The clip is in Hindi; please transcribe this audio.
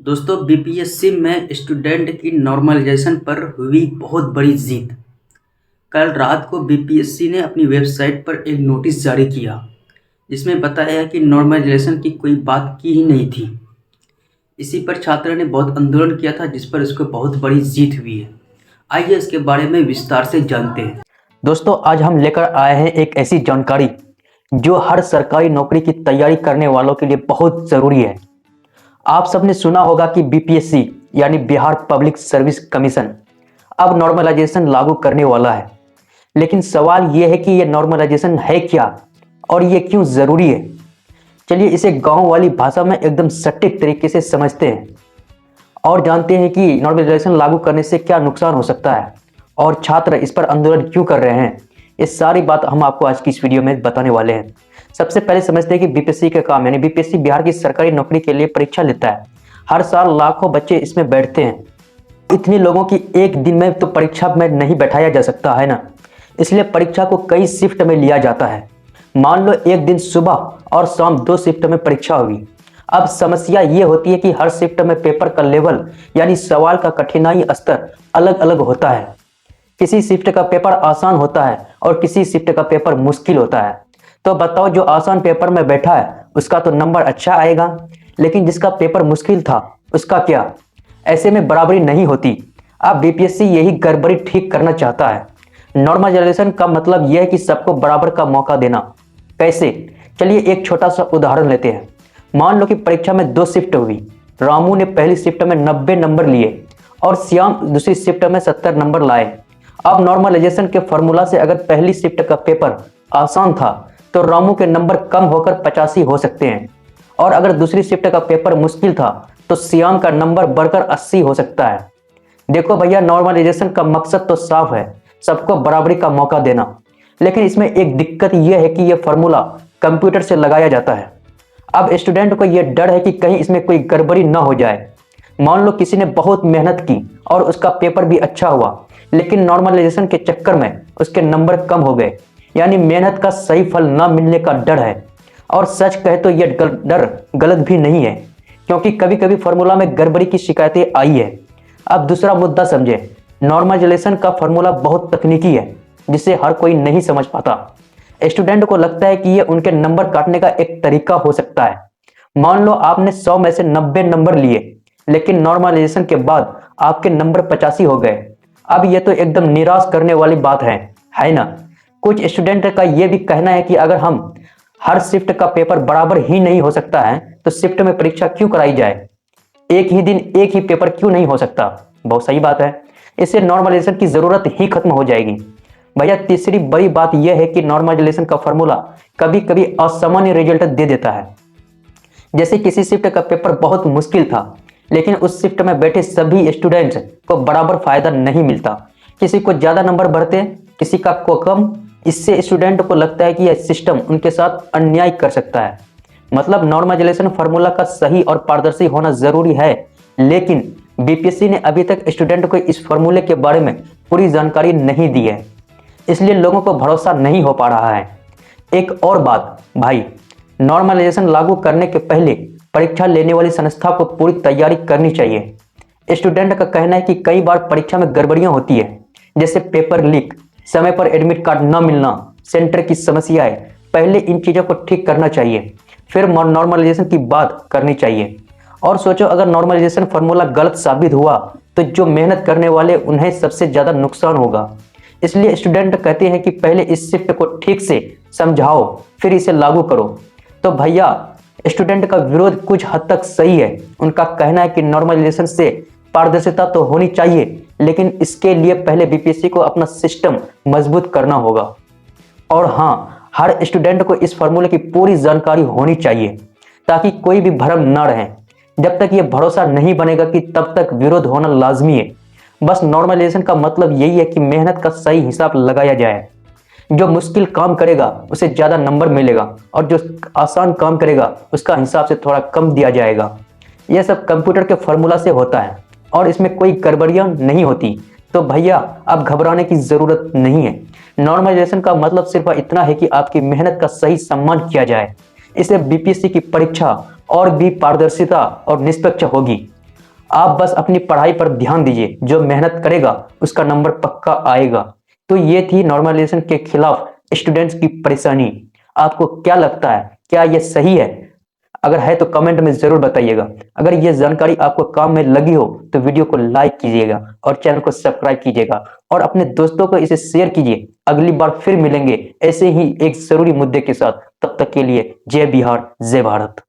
दोस्तों बीपीएससी में स्टूडेंट की नॉर्मलाइजेशन पर हुई बहुत बड़ी जीत। कल रात को बीपीएससी ने अपनी वेबसाइट पर एक नोटिस जारी किया जिसमें बताया कि नॉर्मलाइजेशन की कोई बात की ही नहीं थी। इसी पर छात्रों ने बहुत आंदोलन किया था जिस पर इसको बहुत बड़ी जीत हुई है। आइए इसके बारे में विस्तार से जानते हैं। दोस्तों आज हम लेकर आए हैं एक ऐसी जानकारी जो हर सरकारी नौकरी की तैयारी करने वालों के लिए बहुत ज़रूरी है। आप सबने सुना होगा कि बीपीएससी यानी बिहार पब्लिक सर्विस कमीशन अब नॉर्मलाइजेशन लागू करने वाला है। लेकिन सवाल यह है कि यह नॉर्मलाइजेशन है क्या और ये क्यों ज़रूरी है। चलिए इसे गांव वाली भाषा में एकदम सटीक तरीके से समझते हैं और जानते हैं कि नॉर्मलाइजेशन लागू करने से क्या नुकसान हो सकता है और छात्र इस पर आंदोलन क्यों कर रहे हैं। ये सारी बात हम आपको आज की इस वीडियो में बताने वाले हैं। सबसे पहले समझते हैं कि बीपीएससी का काम यानी बीपीएससी बिहार की सरकारी नौकरी के लिए परीक्षा लेता है। हर साल लाखों बच्चे इसमें बैठते हैं। इतने लोगों की एक दिन में तो परीक्षा में नहीं बैठाया जा सकता है ना, इसलिए परीक्षा को कई शिफ्ट में लिया जाता है। मान लो एक दिन सुबह और शाम 2 शिफ्ट में परीक्षा हुई। अब समस्या ये होती है कि हर शिफ्ट में पेपर का लेवल यानी सवाल का कठिनाई स्तर अलग अलग होता है। किसी शिफ्ट का पेपर आसान होता है और किसी शिफ्ट का पेपर मुश्किल होता है। तो बताओ जो आसान पेपर में बैठा है उसका तो नंबर अच्छा आएगा, लेकिन जिसका पेपर मुश्किल था उसका क्या। ऐसे में बराबरी नहीं होती। अब बीपीएससी यही गड़बड़ी ठीक करना चाहता है। नॉर्मलाइजेशन का मतलब यह है कि सबको बराबर का मौका देना। कैसे, चलिए एक छोटा सा उदाहरण लेते हैं। मान लो कि परीक्षा में 2 शिफ्ट हुई। रामू ने पहली शिफ्ट में 90 नंबर लिए और श्याम दूसरी शिफ्ट में 70 नंबर लाए। अब नॉर्मलाइजेशन के फॉर्मूला से अगर पहली शिफ्ट का पेपर आसान था तो रामू के नंबर कम होकर 85 हो सकते हैं, और अगर दूसरी शिफ्ट का पेपर मुश्किल था तो श्याम का नंबर बढ़कर 80 हो सकता है। देखो भैया, नॉर्मलाइजेशन का मकसद तो साफ है, सबको बराबरी का मौका देना। लेकिन इसमें एक दिक्कत यह है कि यह फॉर्मूला कंप्यूटर से लगाया जाता है। अब स्टूडेंट को यह डर है कि कहीं इसमें कोई गड़बड़ी ना हो जाए। मान लो किसी ने बहुत मेहनत की और उसका पेपर भी अच्छा हुआ, लेकिन नॉर्मलाइजेशन के चक्कर में उसके नंबर कम हो गए, यानी मेहनत का सही फल ना मिलने का डर है। और सच कहे तो यह डर गलत भी नहीं है, क्योंकि कभी कभी फॉर्मूला में गड़बड़ी की शिकायतें आई है। अब दूसरा मुद्दा समझे, नॉर्मलाइजेशन का फॉर्मूला बहुत तकनीकी है जिसे हर कोई नहीं समझ पाता। स्टूडेंट को लगता है कि यह उनके नंबर काटने का एक तरीका हो सकता है। मान लो आपने 100 में से 90 नंबर लिए, लेकिन नॉर्मलाइजेशन के बाद आपके नंबर 85 हो गए। अब यह तो एकदम निराश करने वाली बात है ना। कुछ स्टूडेंट का यह भी कहना है कि अगर हम हर शिफ्ट का पेपर बराबर ही नहीं हो सकता है तो शिफ्ट में परीक्षा क्यों कराई जाए, एक ही दिन एक ही पेपर क्यों नहीं हो सकता। बहुत सही बात है, इससे नॉर्मलाइजेशन की जरूरत ही खत्म हो जाएगी। भैया तीसरी बड़ी बात यह है कि नॉर्मलाइजेशन का फॉर्मूला कभी कभी असामान्य रिजल्ट दे देता है। जैसे किसी शिफ्ट का पेपर बहुत मुश्किल था, लेकिन उस शिफ्ट में बैठे सभी स्टूडेंट्स को बराबर फायदा नहीं मिलता। किसी को ज्यादा नंबर बढ़ते, किसी का को कम। इससे स्टूडेंट को लगता है कि यह सिस्टम उनके साथ अन्याय कर सकता है। मतलब नॉर्मलाइजेशन फार्मूला का सही और पारदर्शी होना जरूरी है, लेकिन बीपीएससी ने अभी तक स्टूडेंट को इस फार्मूले के बारे में पूरी जानकारी नहीं दी है, इसलिए लोगों को भरोसा नहीं हो पा रहा है। एक और बात भाई, नॉर्मलाइजेशन लागू करने के पहले परीक्षा लेने वाली संस्था को पूरी तैयारी करनी चाहिए। स्टूडेंट का कहना है कि कई बार परीक्षा में गड़बड़ियां होती है, जैसे पेपर लीक, समय पर एडमिट कार्ड न मिलना, सेंटर की समस्याएं। पहले इन चीज़ों को ठीक करना चाहिए, फिर नॉर्मलाइजेशन की बात करनी चाहिए। और सोचो अगर नॉर्मलाइजेशन फार्मूला गलत साबित हुआ तो जो मेहनत करने वाले उन्हें सबसे ज़्यादा नुकसान होगा। इसलिए स्टूडेंट कहते हैं कि पहले इस शिफ्ट को ठीक से समझाओ फिर इसे लागू करो। तो भैया स्टूडेंट का विरोध कुछ हद तक सही है। उनका कहना है कि नॉर्मलाइजेशन से पारदर्शिता तो होनी चाहिए, लेकिन इसके लिए पहले बीपीएससी को अपना सिस्टम मजबूत करना होगा। और हाँ, हर स्टूडेंट को इस फार्मूले की पूरी जानकारी होनी चाहिए ताकि कोई भी भ्रम न रहे। जब तक ये भरोसा नहीं बनेगा कि तब तक विरोध होना लाजमी है। बस नॉर्मलाइजेशन का मतलब यही है कि मेहनत का सही हिसाब लगाया जाए। जो मुश्किल काम करेगा उसे ज़्यादा नंबर मिलेगा और जो आसान काम करेगा उसका हिसाब से थोड़ा कम दिया जाएगा। यह सब कंप्यूटर के फार्मूला से होता है और इसमें कोई गड़बड़ियाँ नहीं होती। तो भैया अब घबराने की ज़रूरत नहीं है। नॉर्मलाइजेशन का मतलब सिर्फ इतना है कि आपकी मेहनत का सही सम्मान किया जाए। इससे बीपीएससी की परीक्षा और भी पारदर्शिता और निष्पक्ष होगी। आप बस अपनी पढ़ाई पर ध्यान दीजिए, जो मेहनत करेगा उसका नंबर पक्का आएगा। तो ये थी नॉर्मलाइजेशन के खिलाफ स्टूडेंट्स की परेशानी। आपको क्या लगता है, क्या ये सही है? अगर है तो कमेंट में जरूर बताइएगा। अगर ये जानकारी आपको काम में लगी हो तो वीडियो को लाइक कीजिएगा और चैनल को सब्सक्राइब कीजिएगा और अपने दोस्तों को इसे शेयर कीजिए। अगली बार फिर मिलेंगे ऐसे ही एक जरूरी मुद्दे के साथ। तब तक के लिए जय बिहार, जय भारत।